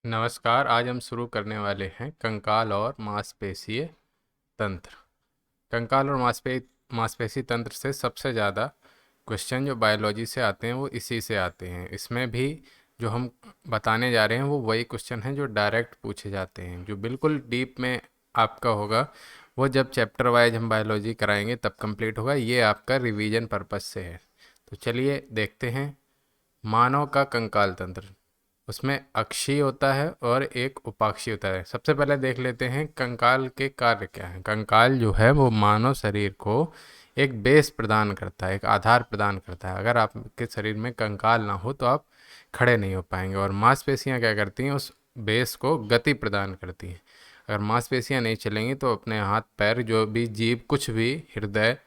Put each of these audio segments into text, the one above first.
नमस्कार। आज हम शुरू करने वाले हैं कंकाल और मांसपेशीय तंत्र। कंकाल और मांसपेशी तंत्र से सबसे ज़्यादा क्वेश्चन जो बायोलॉजी से आते हैं वो इसी से आते हैं। इसमें भी जो हम बताने जा रहे हैं वो वही क्वेश्चन हैं जो डायरेक्ट पूछे जाते हैं। जो बिल्कुल डीप में आपका होगा वो जब चैप्टर वाइज हम बायोलॉजी कराएंगे तब कंप्लीट होगा। ये आपका रिवीजन पर्पस से है। तो चलिए देखते हैं। मानव का कंकाल तंत्र, उसमें अक्षीय होता है और एक उपाक्षीय होता है। सबसे पहले देख लेते हैं कंकाल के कार्य क्या है। कंकाल जो है वो मानव शरीर को एक बेस प्रदान करता है, एक आधार प्रदान करता है। अगर आपके शरीर में कंकाल ना हो तो आप खड़े नहीं हो पाएंगे। और मांसपेशियां क्या करती हैं, उस बेस को गति प्रदान करती हैं। अगर मांसपेशियां नहीं चलेंगी तो अपने हाथ पैर, जो भी जीव, कुछ भी, हृदय,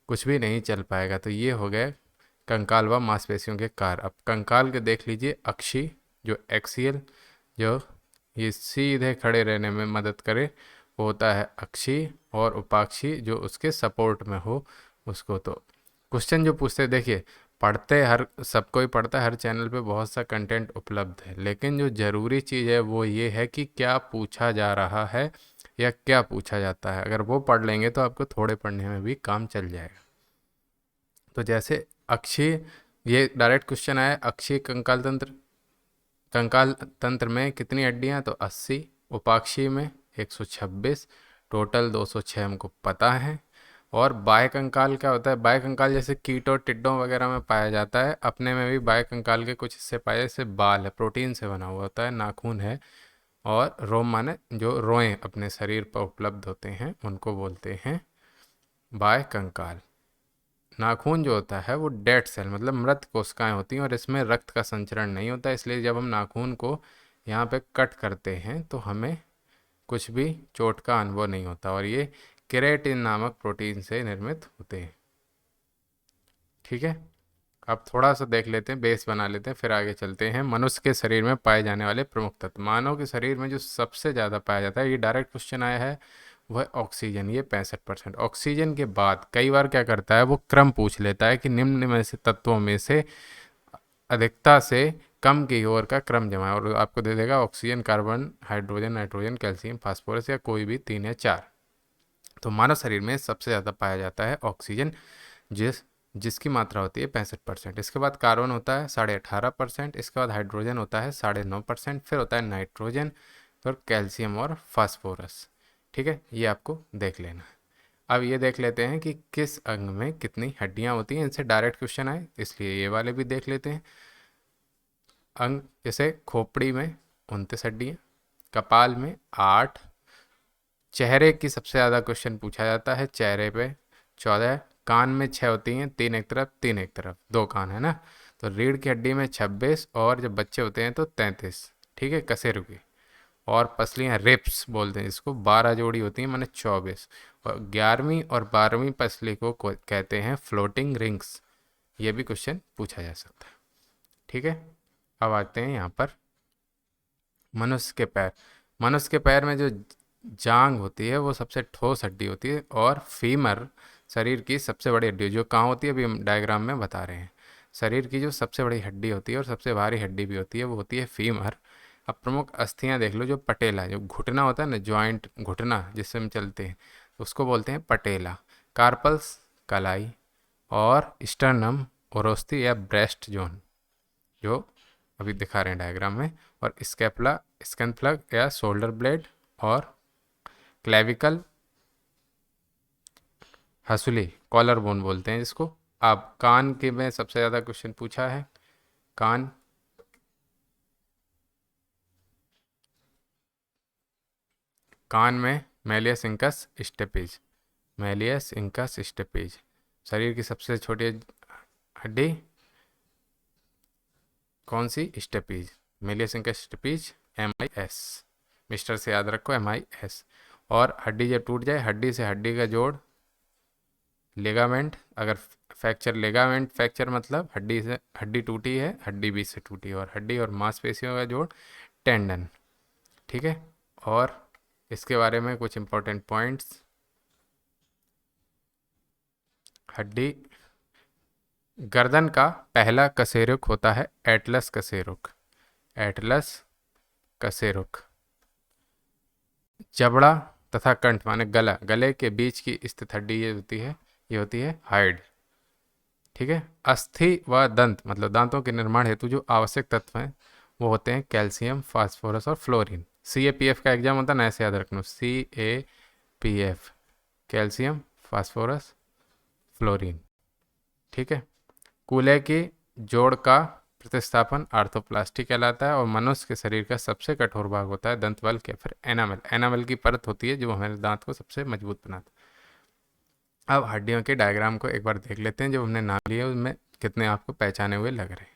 कुछ भी नहीं चल पाएगा। तो ये हो गए कंकाल व मांसपेशियों के कार्य। अब कंकाल के देख लीजिए। अक्षी, जो एक्सियल, जो ये सीधे खड़े रहने में मदद करे, वो होता है अक्षी। और उपाक्षी जो उसके सपोर्ट में हो उसको। तो क्वेश्चन जो पूछते, देखिए, पढ़ते हर सब कोई पढ़ता है, हर चैनल पे बहुत सा कंटेंट उपलब्ध है, लेकिन जो ज़रूरी चीज़ है वो ये है कि क्या पूछा जा रहा है या क्या पूछा जाता है। अगर वो पढ़ लेंगे तो आपको थोड़े पढ़ने में भी काम चल जाएगा। तो जैसे अक्षीय, ये डायरेक्ट क्वेश्चन आया, अक्षीय कंकाल तंत्र। कंकाल तंत्र में कितनी हड्डियां, तो 80। उपाक्षीय में 126। टोटल 206 हमको पता है। और बाह्य कंकाल क्या होता है? बाह्य कंकाल जैसे कीटों टिड्डों वगैरह में पाया जाता है, अपने में भी बाह्य कंकाल के कुछ हिस्से पाए, जैसे बाल है, प्रोटीन से बना हुआ होता है, नाखून है, और रोम माने जो रोएं अपने शरीर पर उपलब्ध होते हैं उनको बोलते हैं बाह्य कंकाल। नाखून जो होता है वो डेड सेल, मतलब मृत कोशिकाएं होती हैं, और इसमें रक्त का संचरण नहीं होता। इसलिए जब हम नाखून को यहाँ पे कट करते हैं तो हमें कुछ भी चोट का अनुभव नहीं होता। और ये केराटिन नामक प्रोटीन से निर्मित होते हैं। ठीक है। अब थोड़ा सा देख लेते हैं, बेस बना लेते हैं, फिर आगे चलते हैं। मनुष्य के शरीर में पाए जाने वाले प्रमुख तत्व। मानव के शरीर में जो सबसे ज़्यादा पाया जाता है, ये डायरेक्ट क्वेश्चन आया है, वह ऑक्सीजन। ये 65%। ऑक्सीजन के बाद कई बार क्या करता है, वो क्रम पूछ लेता है कि निम्न में से तत्वों में से अधिकता से कम की ओर का क्रम जमा है, और आपको दे देगा oxygen, carbon, hydrogen, nitrogen, calcium, phosphorus, या कोई भी 3 या 4। तो मानव शरीर में सबसे ज़्यादा पाया जाता है ऑक्सीजन, जिसकी मात्रा होती है 65%। इसके बाद कार्बन होता है 18.5%। इसके बाद हाइड्रोजन होता है 9.5%। फिर होता है नाइट्रोजन, और कैल्शियम और फास्फोरस। ठीक है, ये आपको देख लेना है। अब ये देख लेते हैं कि किस अंग में कितनी हड्डियां होती हैं। इनसे डायरेक्ट क्वेश्चन आए, इसलिए ये वाले भी देख लेते हैं। अंग जैसे खोपड़ी में 29 हड्डियां, कपाल में 8। चेहरे की सबसे ज़्यादा क्वेश्चन पूछा जाता है, चेहरे पे 14। कान में 6 होती हैं, 3 एक तरफ 3 एक तरफ, 2 कान है ना। तो रीढ़ की हड्डी में 26, और जब बच्चे होते हैं तो 33। ठीक है, कसेरु की। और पसलियाँ, रिप्स बोलते हैं जिसको, 12 जोड़ी होती हैं, माने 24। और 11वीं और 12वीं पसली को कहते हैं फ्लोटिंग रिंग्स। ये भी क्वेश्चन पूछा जा सकता है। ठीक है। अब आते हैं यहाँ पर मनुष्य के पैर। मनुष्य के पैर में जो जांग होती है वो सबसे ठोस हड्डी होती है, और फीमर शरीर की सबसे बड़ी हड्डी, जो कहाँ होती है अभी हम डायग्राम में बता रहे हैं। शरीर की जो सबसे बड़ी हड्डी होती है और सबसे भारी हड्डी भी होती है, वो होती है फीमर। अब प्रमुख अस्थियां देख लो। जो पटेला, जो घुटना होता है ना, जॉइंट घुटना जिससे हम चलते हैं, उसको बोलते हैं पटेला। कार्पल्स, कलाई, और स्टर्नम, ओरोस्ती या ब्रेस्ट जोन, जो अभी दिखा रहे हैं डायग्राम में, और स्केपला, स्कैन प्लग या शोल्डर ब्लेड, और क्लेविकल, हसुली, कॉलर बोन बोलते हैं जिसको। अब कान के में सबसे ज़्यादा क्वेश्चन पूछा है। कान, कान में malleus incus stapes, malleus incus stapes. शरीर की सबसे छोटी हड्डी कौन सी? Stapes, malleus incus stapes, MIS। Mister से याद रखो, MIS। और हड्डी जब टूट जाए, हड्डी से हड्डी का जोड़, लेगामेंट। अगर फ्रैक्चर, लेगामेंट फ्रैक्चर मतलब हड्डी से हड्डी टूटी है, हड्डी बीच से टूटी है। और हड्डी और मांसपेशियों का जोड़, टेंडन। ठीक है। और इसके बारे में कुछ इंपॉर्टेंट पॉइंट्स। हड्डी, गर्दन का पहला कशेरुक होता है एटलस कशेरुक, एटलस कशेरुक। जबड़ा तथा कंठ माने गला, गले के बीच की स्थित हड्डी ये होती है हाइड। ठीक है। अस्थि व दंत मतलब दांतों के निर्माण हेतु जो आवश्यक तत्व हैं वो होते हैं कैल्शियम, फास्फोरस और फ्लोरीन। CAPF का एग्जाम होता है ना, ऐसे याद रखना, CAPF, कैल्शियम, फास्फोरस, फ्लोरीन। ठीक है। कूल्हे की जोड़ का प्रतिस्थापन आर्थोप्लास्टी कहलाता है और मनुष्य के शरीर का सबसे कठोर भाग होता है दंत वल्क या फिर एनामल। एनामल की परत होती है जो हमारे दांत को सबसे मजबूत बनाता है। अब हड्डियों के डायग्राम को एक बार देख लेते हैं, जो हमने नाम लिए उसमें कितने आपको पहचाने हुए लग रहे हैं।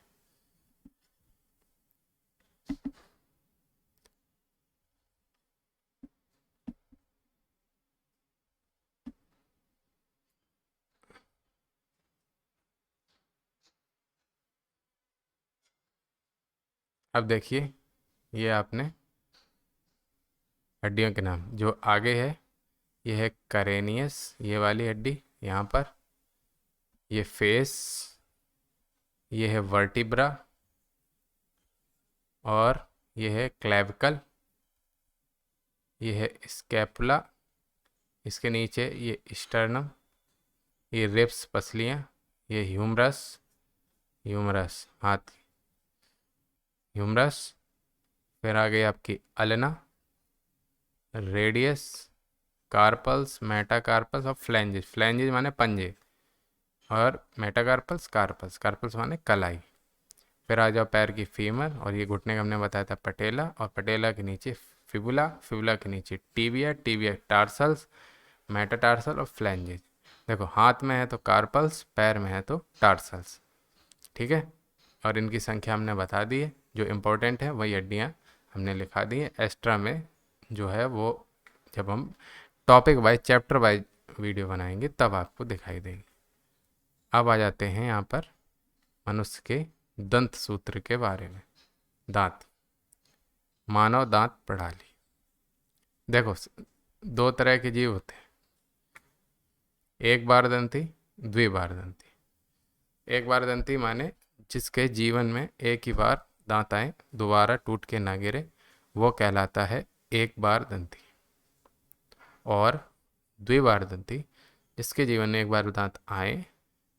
अब देखिए, ये आपने हड्डियों के नाम जो आगे है, ये है करेनियस, ये वाली हड्डी यहाँ पर, ये फेस, ये है वर्टिब्रा और ये है क्लेविकल, ये है स्कैपुला, इसके नीचे ये स्टर्नम, ये रिब्स पसलियाँ, ये ह्यूमरस, ह्यूमरस हाथ की ह्यूमरस, फिर आ गई आपकी अलेना, रेडियस, कार्पल्स, मेटाकार्पल्स और फ्लैंजेस। फ्लैंजेस माने पंजे और मेटाकार्पल्स कार्पल्स, कार्पल्स माने कलाई। फिर आ जाओ पैर की फीमर और ये घुटने का हमने बताया था पटेला, और पटेला के नीचे फिबुला, फिबुला के नीचे टीबिया, टीबिया टार्सल्स, मेटाटार्सल और फ्लैंजेस। देखो, हाथ में है तो कार्पल्स, पैर में है तो टार्सल्स। ठीक है। और इनकी संख्या हमने बता दी है, जो इम्पोर्टेंट है वही हड्डियाँ हमने लिखा दी है। एक्स्ट्रा में जो है वो जब हम topic wise, chapter wise video बनाएंगे तब आपको दिखाई देगी। अब आ जाते हैं यहाँ पर मनुष्य के दंत सूत्र के बारे में। दांत, मानव दांत प्रणाली। देखो, दो तरह के जीव होते हैं, एक बार दंती, द्विबार दंती। एक बार दंती माने जिसके जीवन में एक ही बार दांत आए, दोबारा टूट के ना गिरे, वो कहलाता है एक बार दंती। और द्विबार दंती जिसके जीवन में एक बार दांत आए,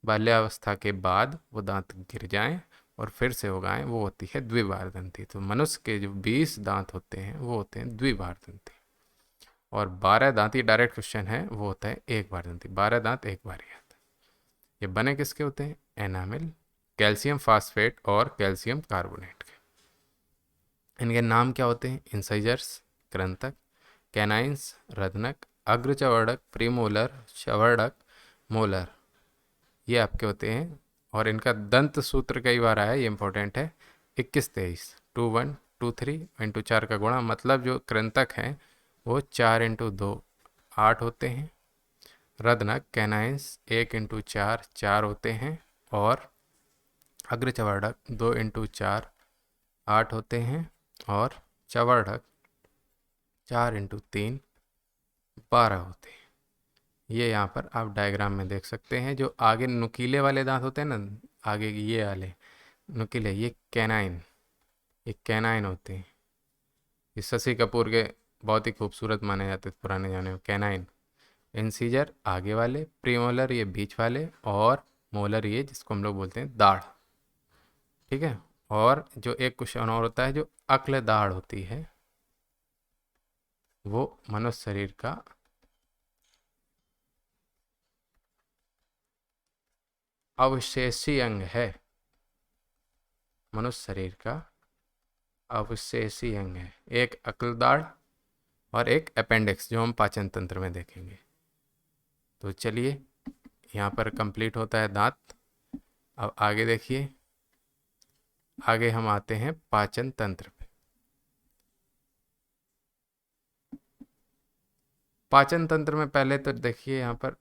बाल्यावस्था के बाद वो दांत गिर जाएं और फिर से उगाएं, वो होती है द्विबार दंती। तो मनुष्य के जो 20 दांत होते हैं वो होते हैं द्विबार दंती, और 12 दांती डायरेक्ट क्वेश्चन है वो होता है एक बार दंती। 12 दांत एक बार ही आता है। ये बने किसके होते हैं? एनामिल, कैल्शियम फास्फेट और कैल्शियम कार्बोनेट के। इनके नाम क्या होते हैं? इंसाइजर्स कृंतक, कैनाइंस रत्नक, अग्रचवर्णक प्रीमोलर, चवर्णक मोलर, ये आपके होते हैं। और इनका दंत सूत्र कई बार आया, ये इंपॉर्टेंट है, 21-23, 2-1-2-3 इंटू 4 का गुणा, मतलब जो कृंतक हैं वो 4x2 8 होते हैं, रत्नक कैनाइंस 1x4 4 होते हैं, और अग्रचवर्णक 2x4 8 होते हैं, और चवर्णक 4x3 12 होते हैं। ये यहाँ पर आप डायग्राम में देख सकते हैं। जो आगे नुकीले वाले दांत होते हैं ना, आगे की ये वाले नुकीले, ये कैनाइन, ये कैनाइन होते हैं। ये शशि कपूर के बहुत ही खूबसूरत माने जाते थे पुराने जमाने में, कैनाइन। इंसीजर आगे वाले, प्रीमोलर ये बीच वाले, और मोलर ये जिसको हम लोग बोलते हैं दाढ़। ठीक है। और जो एक क्वेश्चन और होता है, जो अक्ल दाढ़ होती है, वो मनुष्य शरीर का अवशेषी अंग है। मनुष्य शरीर का अवशेषी अंग है। एक अक्ल दाढ़ और एक अपेंडिक्स, जो हम पाचन तंत्र में देखेंगे। तो चलिए, यहाँ पर कंप्लीट होता है दांत। अब आगे देखिए, आगे हम आते हैं पाचन तंत्र पे। पाचन तंत्र में पहले तो देखिए, यहाँ पर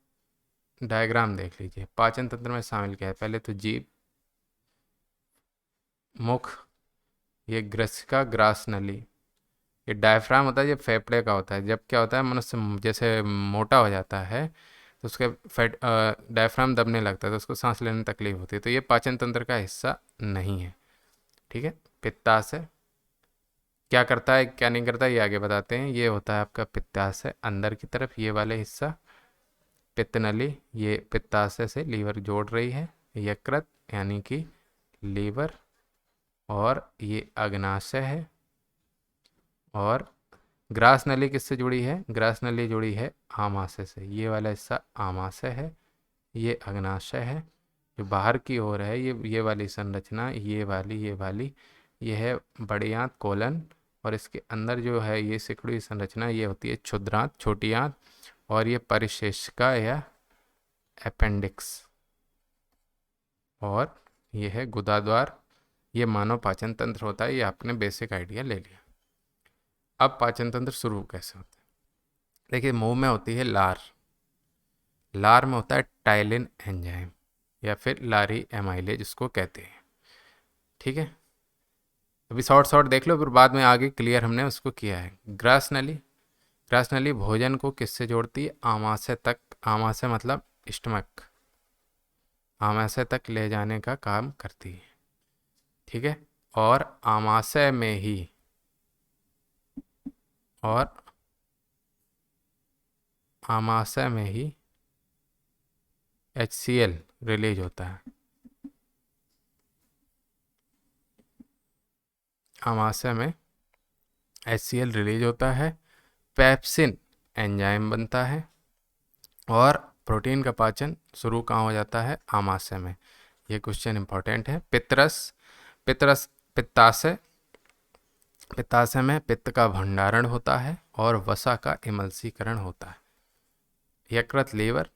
डायग्राम देख लीजिए। पाचन तंत्र में शामिल क्या है? पहले तो जीभ, मुख, ये ग्रसिका ग्रास नली, ये डायफ्राम होता है, ये फेफड़े का होता है। जब क्या होता है, मनुष्य जैसे मोटा हो जाता है तो उसके फैट डायफ्राम दबने लगता है, तो उसको सांस लेने में तकलीफ होती है। तो ये पाचन तंत्र का हिस्सा नहीं है। ठीक है। पित्ताशय, क्या करता है क्या नहीं करता ये आगे बताते हैं। ये होता है आपका पित्ताशय अंदर की तरफ, ये वाले हिस्सा पित्त नली, ये पित्ताशय से लीवर जोड़ रही है। यकृत यानी कि लीवर, और ये अग्नाशय है। और ग्रास नली किससे जुड़ी है? ग्रास नली जुड़ी है आमाशय से। ये वाला हिस्सा आमाशय है, ये अग्नाशय है। जो बाहर की ओर है ये वाली संरचना, ये वाली ये है बड़ी आंत कोलन। और इसके अंदर जो है ये सिकुड़ी हुई संरचना, ये होती है क्षुद्रांत छोटी आंत। और ये परिशेषिका या अपेंडिक्स। और ये है गुदाद्वार। ये मानव पाचन तंत्र होता है। ये आपने बेसिक आइडिया ले लिया। अब पाचन तंत्र शुरू कैसे होता है? देखिए, मुंह में होती है लार। लार में होता है टाइलिन एंजाइम या फिर लारी एमाइलेज जिसको कहते हैं। ठीक है, अभी शॉर्ट शॉर्ट देख लो, फिर बाद में आगे क्लियर हमने उसको किया है। ग्रास नली, ग्रास नली भोजन को किससे जोड़ती है? आमाशय तक। आमाशय मतलब स्टमक, आमाशय तक ले जाने का काम करती है। ठीक है, और आमाशय में ही और आमाशय में ही HCl रिलीज होता है। आमाशय में HCl रिलीज होता है। पेप्सिन एंजाइम बनता है। और प्रोटीन का पाचन शुरू कहाँ हो जाता है? आमाशय में। ये क्वेश्चन इंपॉर्टेंट है। पित्तरस, पित्तरस पित्ताशय, पित्ताशय में पित्त का भंडारण होता है और वसा का इमल्सीकरण होता है। यकृत लीवर,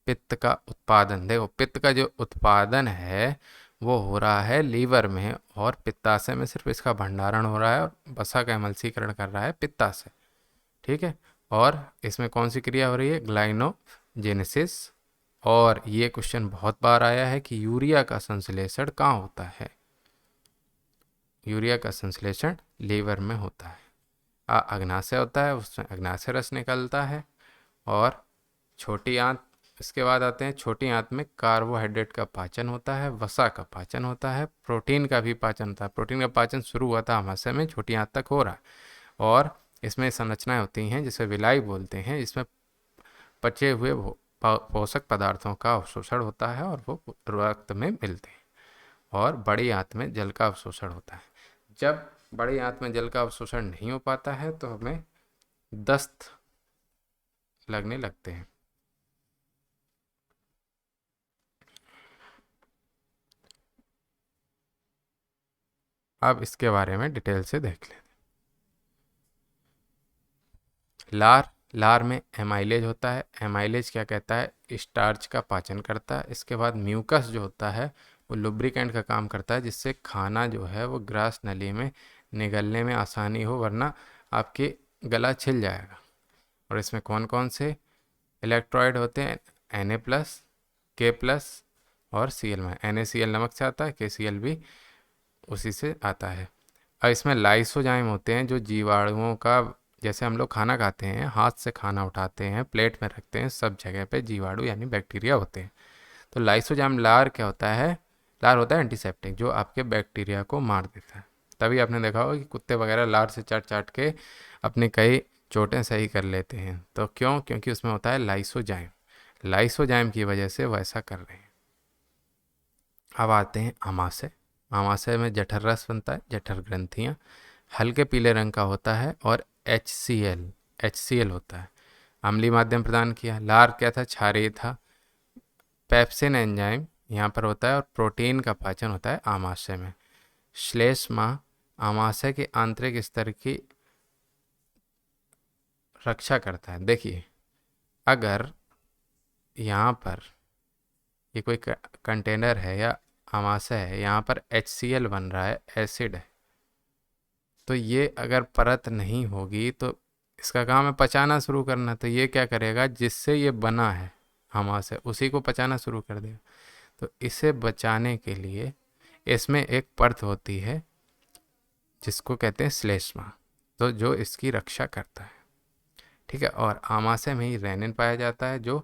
पित्त का उत्पादन, देखो पित्त का जो उत्पादन है वो हो रहा है लीवर में, और पित्ताशय में सिर्फ इसका भंडारण हो रहा है और वसा का इमल्सीकरण कर रहा है पित्ताशय। ठीक है, और इसमें कौन सी क्रिया हो रही है? ग्लाइनोजेनेसिस। और ये क्वेश्चन बहुत बार आया है कि यूरिया का संश्लेषण कहाँ होता है? यूरिया का संश्लेषण लीवर में होता है। अग्नाशय होता है, उसमें अग्नाशय रस निकलता है। और छोटी आंत, इसके बाद आते हैं छोटी आंत में कार्बोहाइड्रेट का पाचन होता है, वसा का पाचन होता है, प्रोटीन का भी पाचन होता है। प्रोटीन का पाचन शुरू हुआ था आमाशय में, छोटी आंत तक हो रहा है। और इसमें संरचनाएं होती हैं जिसे विलाई बोलते हैं, इसमें पचे हुए पोषक पदार्थों का अवशोषण होता है और वो रक्त में मिलते हैं। और बड़ी आंत में जल का अवशोषण होता है। जब बड़ी आंत में जल का अवशोषण नहीं हो पाता है तो हमें दस्त लगने लगते हैं। अब इसके बारे में डिटेल से देख लें। लार, लार में एमाइलेज होता है। एमाइलेज क्या कहता है? स्टार्च का पाचन करता है। इसके बाद म्यूकस जो होता है वो लुब्रिकेंट का काम करता है, जिससे खाना जो है वो ग्रास नली में निगलने में आसानी हो, वरना आपके गला छिल जाएगा। और इसमें कौन कौन से इलेक्ट्रॉइड होते हैं? Na+, K+ और Cl में। NaCl नमक से आता है, KCl भी उसी से आता है। अब इसमें लाइसोजाइम होते हैं जो जीवाणुओं का, जैसे हम लोग खाना खाते हैं, हाथ से खाना उठाते हैं, प्लेट में रखते हैं, सब जगह पे जीवाणु यानी बैक्टीरिया होते हैं। तो लाइसोजाइम लार क्या होता है? लार होता है एंटीसेप्टिक, जो आपके बैक्टीरिया को मार देता है। तभी आपने देखा होगा कि कुत्ते वगैरह लार से चाट चाट के अपने कई चोटें सही कर लेते हैं। तो क्यों? क्योंकि उसमें होता है लाइसोजाइम। लाइसोजाइम की वजह से वो ऐसा कर रहे हैं। अब आते हैं आमाशय। आमाशय में जठर रस बनता है, जठर ग्रंथियाँ, हल्के पीले रंग का होता है। और HCl होता है। अम्लीय माध्यम प्रदान किया। लार क्या था? क्षारीय था। पेप्सिन एंजाइम यहाँ पर होता है और प्रोटीन का पाचन होता है आमाशय में। श्लेष्मा आमाशय के आंतरिक स्तर की रक्षा करता है। देखिए, अगर यहाँ पर ये कोई कंटेनर है या आमाशय है, यहाँ पर HCl बन रहा है, एसिड है, तो ये अगर परत नहीं होगी तो इसका काम है पचाना शुरू करना। तो ये क्या करेगा? जिससे ये बना है आमाशय, उसी को पचाना शुरू कर देगा। तो इसे बचाने के लिए इसमें एक परत होती है जिसको कहते हैं श्लेष्मा, तो जो इसकी रक्षा करता है। ठीक है, और आमाशय में ही रेनिन पाया जाता है जो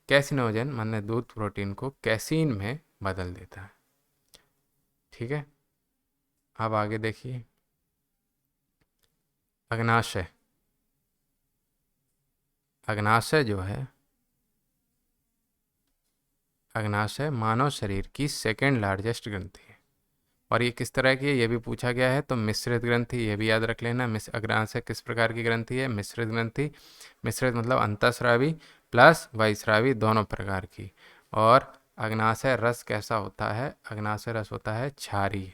कैसिनोजन माने दूध प्रोटीन को कैसीन में बदल देता है। ठीक है, अब आगे देखिए। अग्नाशय, अग्नाशय जो है, अग्नाशय मानव शरीर की सेकेंड लार्जेस्ट ग्रंथि है। और ये किस तरह की है ये भी पूछा गया है, तो मिश्रित ग्रंथि, ये भी याद रख लेना। अग्नाशय किस प्रकार की ग्रंथि है? मिश्रित ग्रंथि। मिश्रित मतलब अंतःस्रावी प्लस बहिःस्रावी दोनों प्रकार की। और अग्नाशय रस कैसा होता है? अग्नाशय रस होता है क्षारीय।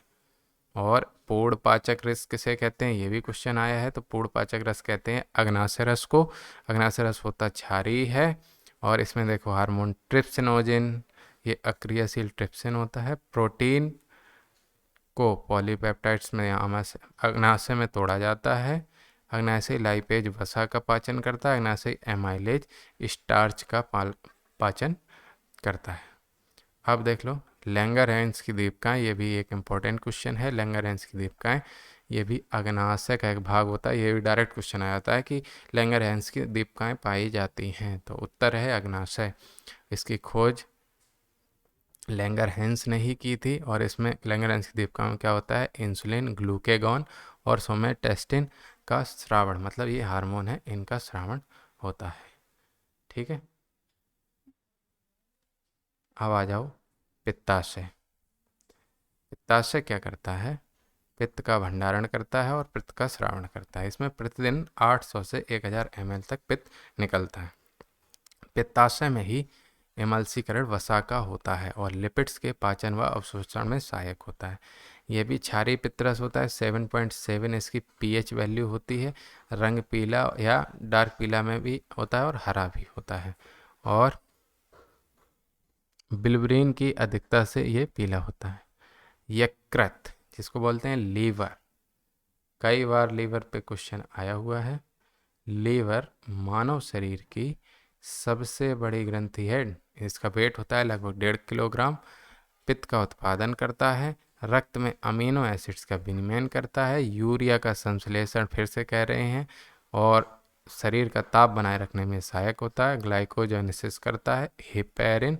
और पूर्ण पाचक रस किसे कहते हैं? ये भी क्वेश्चन आया है। तो पूर्ण पाचक रस कहते हैं अग्नाशय रस को। अग्नाशय रस होता क्षारीय है। और इसमें देखो हार्मोन ट्रिप्सिनोजिन, ये अक्रियाशील ट्रिप्सिन होता है। प्रोटीन को पॉलीपेप्टाइड्स में अग्नाशय में तोड़ा जाता है। अग्नाशय लाइपेज वसा का पाचन करता है। अग्नाशय एमाइलेज स्टार्च का पाचन करता है। अब देख लो लैंगरहैंस की दीपिकाएँ, ये भी एक इम्पॉर्टेंट क्वेश्चन है। लैंगरहैंस की दीपिकाएँ ये भी अग्नाशय का एक भाग होता है। ये भी डायरेक्ट क्वेश्चन आ जाता है कि लैंगरहैंस की दीपिकाएँ पाई जाती हैं, तो उत्तर है अग्नाशय। इसकी खोज लैंगरहैंस ने ही की थी। और इसमें लैंगरहैंस की दीपिका में क्या होता है? इंसुलिन, ग्लूकेगॉन और सोमेटेस्टिन का स्रावण, मतलब ये हार्मोन है, इनका स्रावण होता है। ठीक है, अब आ जाओ पित्ताशय। पित्ताशय क्या करता है? पित्त का भंडारण करता है और पित्त का स्रावण करता है। इसमें प्रतिदिन 800 से 1000 ml तक पित्त निकलता है। पित्ताशय में ही एमल्सीकरण वसा का होता है और लिपिड्स के पाचन व अवशोषण में सहायक होता है। यह भी क्षारीय पित्तरस होता है। 7.7 इसकी पीएच वैल्यू होती है। रंग पीला या डार्क पीला में भी होता है और हरा भी होता है। और बिलिरुबिन की अधिकता से ये पीला होता है। यकृत जिसको बोलते हैं लीवर, कई बार लीवर पे क्वेश्चन आया हुआ है। लीवर मानव शरीर की सबसे बड़ी ग्रंथि है। इसका वेट होता है लगभग 1.5 किलोग्राम। पित्त का उत्पादन करता है। रक्त में अमीनो एसिड्स का विनिमय करता है। यूरिया का संश्लेषण फिर से कह रहे हैं। और शरीर का ताप बनाए रखने में सहायक होता है। ग्लाइकोजेनेसिस करता है। हेपेरिन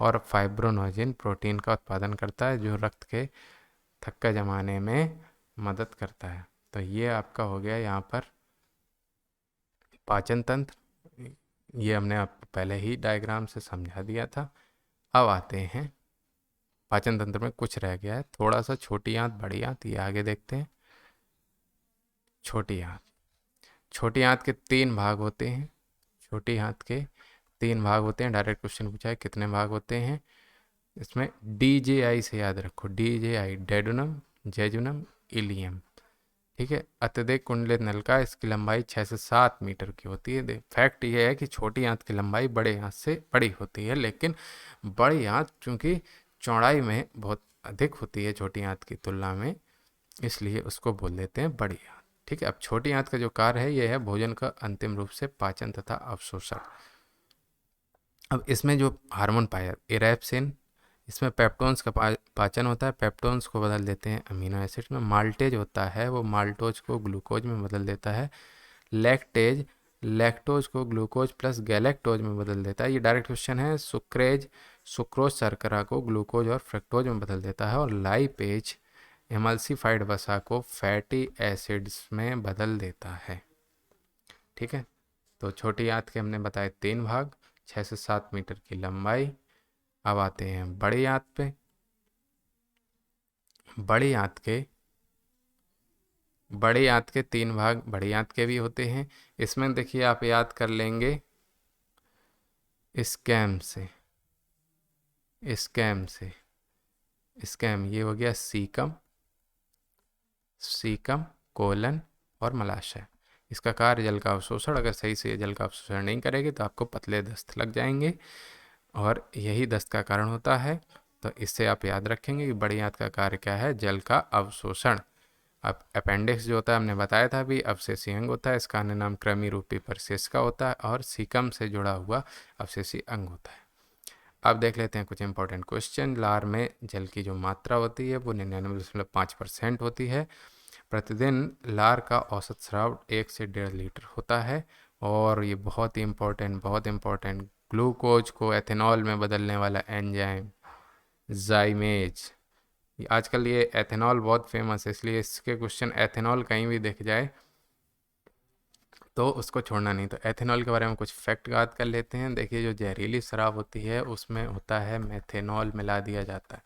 और फाइब्रोनोजिन प्रोटीन का उत्पादन करता है जो रक्त के थक्का जमाने में मदद करता है। तो ये आपका हो गया यहाँ पर पाचन तंत्र। ये हमने आपको पहले ही डायग्राम से समझा दिया था। अब आते हैं पाचन तंत्र में कुछ रह गया है थोड़ा सा, छोटी आंत बड़ी आंत, ये आगे देखते हैं। छोटी आंत, छोटी आंत के 3 भाग होते हैं। छोटी आंत के 3 भाग होते हैं। डायरेक्ट क्वेश्चन पूछा है कितने भाग होते हैं। इसमें DJI से याद रखो, DJI डेडुनम, जेजुनम, इलियम। ठीक है, अत्यधिक कुंडलित नलिका, इसकी लंबाई 6 से 7 मीटर की होती है। फैक्ट ये है कि छोटी आंत की लंबाई बड़े आंत से बड़ी होती है, लेकिन बड़ी आंत चूंकि चौड़ाई में बहुत अधिक होती है छोटी आंत की तुलना में, इसलिए उसको बोल देते हैं बड़ी आंत। ठीक है, अब छोटी आंत का जो कार्य है यह है भोजन का अंतिम रूप से पाचन तथा अवशोषण। अब इसमें जो हार्मोन पाया इरेप्सिन, इसमें पेप्टोन्स का पाचन होता है। पेप्टोन्स को बदल देते हैं अमीनो एसिड्स में। माल्टेज होता है वो माल्टोज को ग्लूकोज में बदल देता है। लैक्टेज लैक्टोज को ग्लूकोज प्लस गैलेक्टोज में बदल देता है। ये डायरेक्ट क्वेश्चन है। सुक्रेज सुक्रोज शर्करा को ग्लूकोज और फ्रक्टोज में बदल देता है। और लाइपेज एमल्सिफाइड वसा को फैटी एसिड्स में बदल देता है। ठीक है, तो छोटी आंत के हमने बताए 3 भाग, 6 से 7 मीटर की लंबाई। अब आते हैं बड़ी आंत पे। बड़ी आंत के 3 भाग बड़ी आंत के भी होते हैं। इसमें देखिए आप याद कर लेंगे स्कैम से, स्कैम से स्कैम, ये हो गया सीकम, सीकम, कोलन और मलाशय। इसका कार्य जल का अवशोषण। अगर सही से जल का अवशोषण नहीं करेगी तो आपको पतले दस्त लग जाएंगे और यही दस्त का कारण होता है। तो इससे आप याद रखेंगे कि बड़ी आंत का कार्य क्या है? जल का अवशोषण। अब अपेंडिक्स जो होता है हमने बताया था अभी, अवशेषी अंग होता है। इसका अन्य नाम कृमि रूपी परिशेष का होता है और सीकम से जुड़ा हुआ अवशेषी अंग होता है। अब देख लेते हैं कुछ इंपॉर्टेंट क्वेश्चन। लार में जल की जो मात्रा होती है वो 99.5% होती है। प्रतिदिन लार का औसत स्राव 1 से 1.5 लीटर होता है। और ये बहुत ही इम्पोर्टेंट ग्लूकोज को एथेनॉल में बदलने वाला एंजाइम जाइमेज। आजकल ये एथेनॉल बहुत फेमस है, इसलिए इसके क्वेश्चन एथेनॉल कहीं भी दिख जाए तो उसको छोड़ना नहीं। तो एथेनॉल के बारे में कुछ फैक्ट याद कर लेते हैं। देखिए, जो जहरीली शराब होती है उसमें होता है मेथेनॉल मिला दिया जाता है,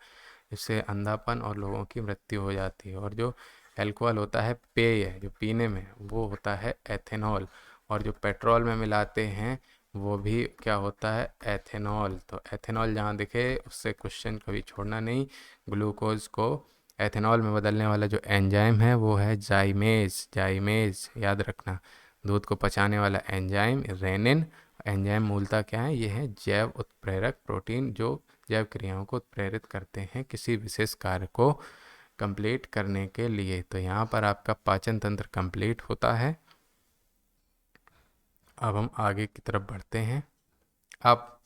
इससे अंधापन और लोगों की मृत्यु हो जाती है। और जो अल्कोहल होता है पेय जो पीने में, वो होता है एथेनॉल। और जो पेट्रोल में मिलाते हैं वो भी क्या होता है, एथेनॉल। तो एथेनॉल जहाँ दिखे उससे क्वेश्चन कभी छोड़ना नहीं। ग्लूकोज को एथेनॉल में बदलने वाला जो एंजाइम है वो है जाइमेज। जाइमेज याद रखना। दूध को पचाने वाला एंजाइम रेनिन। एंजाइम मूलतः क्या है, ये है जैव उत्प्रेरक प्रोटीन जो जैव क्रियाओं को उत्प्रेरित करते हैं किसी विशेष कार्य को कंप्लीट करने के लिए। तो यहाँ पर आपका पाचन तंत्र कंप्लीट होता है। अब हम आगे की तरफ बढ़ते हैं। अब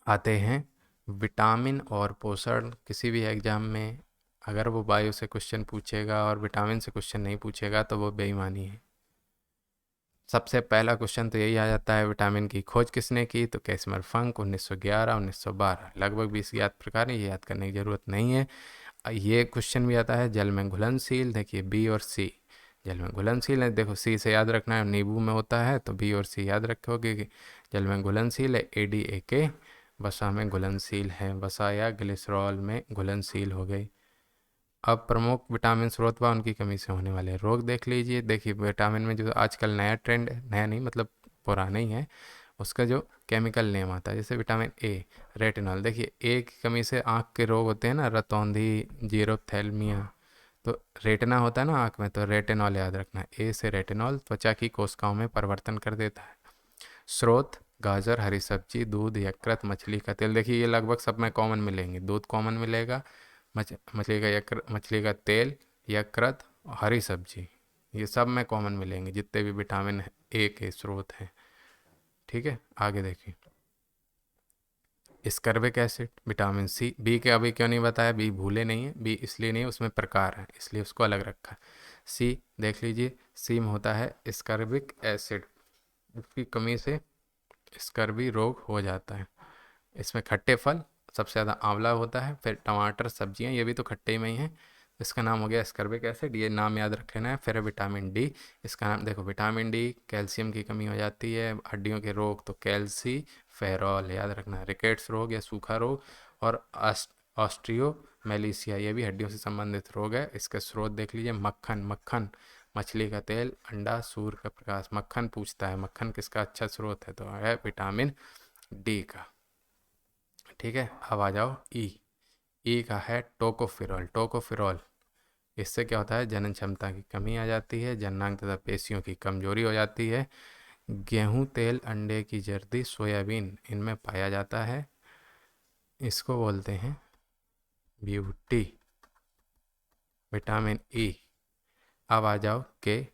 आते हैं विटामिन और पोषण। किसी भी एग्जाम में अगर वो बायो से क्वेश्चन पूछेगा और विटामिन से क्वेश्चन नहीं पूछेगा तो वो बेईमानी है। सबसे पहला क्वेश्चन तो यही आ जाता है, विटामिन की खोज किसने की? तो कैसिमिर फंक 1911 1912। लगभग 20 ज्ञात प्रकार हैं, ये याद करने की ज़रूरत नहीं है। ये क्वेश्चन भी आता है जल में घुलनशील। देखिए बी और सी, जल में घुलनशील है, देखो सी से याद रखना है, नींबू में होता है, तो बी और सी याद रखोगे कि जल में घुलनशील है। ADA वसा में घुलनशील है, वसा या ग्लिसरॉल में घुलनशील हो गई। अब प्रमुख विटामिन स्रोत व उनकी कमी से होने वाले रोग देख लीजिए। देखिए विटामिन में जो आजकल नया ट्रेंड है, नया नहीं मतलब पुराना ही है, उसका जो केमिकल नेम आता है, जैसे विटामिन ए रेटिनॉल। देखिए ए की कमी से आँख के रोग होते हैं ना, रतौंधी, जीरोप्थेल्मिया। तो रेटिना होता है ना आँख में, तो रेटिनॉल याद रखना। ए से रेटिनॉल त्वचा की कोशिकाओं में परिवर्तन कर देता है। स्रोत गाजर, हरी सब्जी, दूध, यकृत, मछली का तेल। देखिए ये लगभग सब में कॉमन मिलेंगे। दूध कॉमन मिलेगा, मछली का तेल, यकृत, हरी सब्जी, ये सब में कॉमन मिलेंगे जितने भी विटामिन ए के स्रोत हैं। ठीक है, आगे देखिए। स्कर्बिक एसिड, विटामिन सी। बी के अभी क्यों नहीं बताया, बी भूले नहीं है, बी इसलिए नहीं, उसमें प्रकार है इसलिए उसको अलग रखा है। सी देख लीजिए, सी में होता है स्कर्बिक एसिड, इसकी कमी से स्कर्बी रोग हो जाता है। इसमें खट्टे फल सबसे ज़्यादा आंवला होता है, फिर टमाटर, सब्जियां, ये भी तो खट्टे में ही हैं। इसका नाम हो गया स्कर्बिक एसिड, ये नाम याद रख लेना है। फिर विटामिन डी, इसका नाम देखो, विटामिन डी कैल्शियम की कमी हो जाती है। हड्डियों के रोग तो कैल्सी फेरॉल याद रखना। रिकेट्स रोग या सूखा रोग और ऑस्ट्रियो मेलिसिया, ये भी हड्डियों से संबंधित रोग है। इसके स्रोत देख लीजिए, मक्खन, मक्खन, मछली का तेल, अंडा, सूर्य का प्रकाश। मक्खन पूछता है, मक्खन किसका अच्छा स्रोत है, तो है विटामिन डी का। ठीक है, अब आ जाओ ई का है टोकोफिरॉल। टोकोफिरॉल, इससे क्या होता है, जनन क्षमता की कमी आ जाती है, जननांग तथा पेशियों की कमजोरी हो जाती है। गेहूं तेल, अंडे की जर्दी, सोयाबीन, इनमें पाया जाता है। इसको बोलते हैं ब्यूटी, विटामिन ई। अब आ जाओ के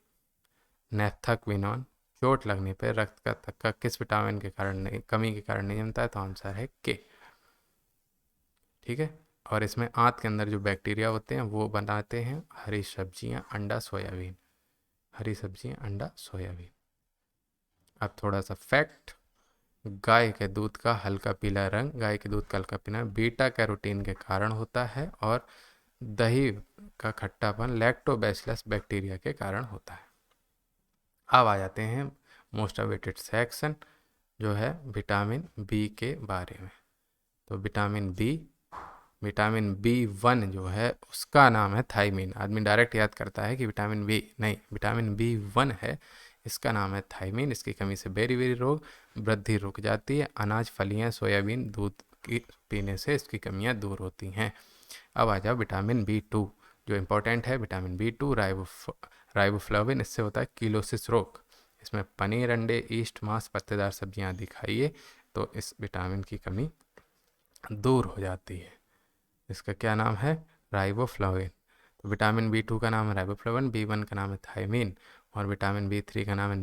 नेफ्थक्विनोन। चोट लगने पर रक्त का थक्का किस विटामिन के कारण नहीं, कमी के कारण नहीं जमता है, तो आंसर है के। ठीक है, और इसमें आंत के अंदर जो बैक्टीरिया होते हैं वो बनाते हैं हरी सब्जियां, अंडा, सोयाबीन। हरी सब्जियां, अंडा, सोयाबीन। अब थोड़ा सा फैक्ट, गाय के दूध का हल्का पीला रंग, गाय के दूध का हल्का पीला बीटा कैरोटीन के कारण होता है, और दही का खट्टापन लैक्टोबैसिलस बैक्टीरिया के कारण होता है। अब आ जाते हैं मोस्ट अवेटेड सेक्शन, जो है विटामिन बी के बारे में। तो विटामिन B1 जो है उसका नाम है थाइमिन। आदमी डायरेक्ट याद करता है कि विटामिन बी, नहीं, विटामिन B1 है, इसका नाम है थाइमिन। इसकी कमी से बेरी बेरी रोग, वृद्धि रुक जाती है, अनाज, फलियां, सोयाबीन, दूध की पीने से इसकी कमियां दूर होती हैं। अब आ जाओ विटामिन B2 जो इम्पोर्टेंट है। विटामिन B2 राइबोफ्लाविन, इससे होता है कीलोसिस रोग। इसमें पनीर, अंडे, ईस्ट, मांस, पत्तेदार सब्जियां आदि खाइए तो इस विटामिन की कमी दूर हो जाती है। इसका क्या नाम है, राइबोफ्लाविन। तो विटामिन B2 का नाम है राइबोफ्लाविन, B1 का नाम है थाइमिन, और विटामिन B3 का नाम है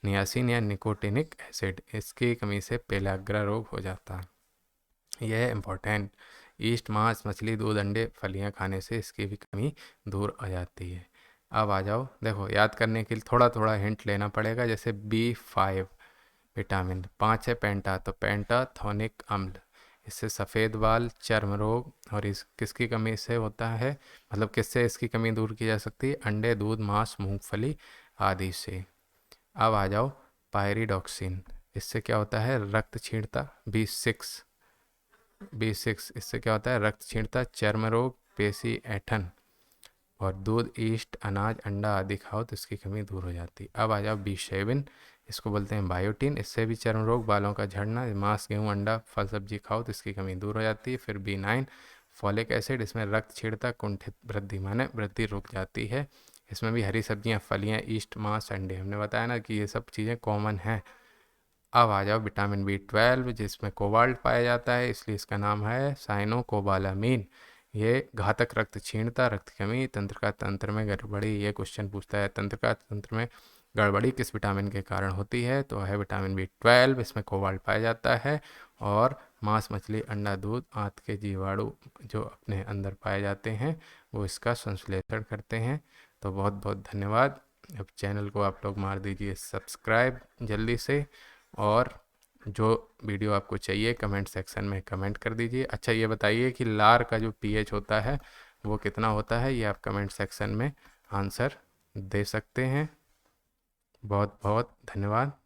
नियासिन या निकोटिनिक एसिड। इसकी कमी से पेलाग्रा रोग हो जाता है। यह है इम्पोर्टेंट। ईस्ट, मांस, मछली, दूध, अंडे, फलियां खाने से इसकी भी कमी दूर हो जाती है। अब आ जाओ, देखो याद करने के लिए थोड़ा थोड़ा हिंट लेना पड़ेगा। जैसे B5 विटामिन, 5 है पेंटा, तो पेंटाथोनिक अम्ल, इससे सफ़ेद बाल, चर्म रोग, और इस किसकी कमी से होता है, मतलब किससे इसकी कमी दूर की जा सकती है, अंडे, दूध, मांस, मूंगफली आदि से। अब आ जाओ पायरिडॉक्सिन, इससे क्या होता है रक्त छींटता। B6 इससे क्या होता है रक्त छींटता, चर्म रोग, पेशी ऐंठन। और दूध, ईस्ट, अनाज, अंडा आदि खाओ तो इसकी कमी दूर हो जाती। अब आ जाओ B7, इसको बोलते हैं बायोटिन, इससे भी चर्म रोग, बालों का झड़ना। मांस, गेहूँ, अंडा, फल सब्जी खाओ तो इसकी कमी दूर हो जाती है। फिर B9 फॉलिक एसिड, इसमें रक्त छींटता, कुंठित वृद्धि माने वृद्धि रुक जाती है। इसमें भी हरी सब्जियां, फलियां, ईस्ट, मांस, अंडे, हमने बताया ना कि ये सब चीज़ें कॉमन हैं। अब आ जाओ विटामिन B12, जिसमें कोबाल्ट पाया जाता है, इसलिए इसका नाम है साइनोकोबालामीन। ये घातक रक्त छीणता, रक्त की कमी, तंत्रिका तंत्र में गड़बड़ी। ये क्वेश्चन पूछता है तंत्रिका तंत्र में गड़बड़ी किस विटामिन के कारण होती है, तो है विटामिन B12, इसमें कोबाल्ट पाया जाता है। और मांस, मछली, अंडा, दूध, आंत के जीवाणु जो अपने अंदर पाए जाते हैं वो इसका संश्लेषण करते हैं। तो बहुत बहुत धन्यवाद। अब चैनल को आप लोग मार दीजिए सब्सक्राइब जल्दी से, और जो वीडियो आपको चाहिए कमेंट सेक्शन में कमेंट कर दीजिए। अच्छा ये बताइए कि लार का जो pH होता है वो कितना होता है, ये आप कमेंट सेक्शन में आंसर दे सकते हैं। बहुत बहुत धन्यवाद।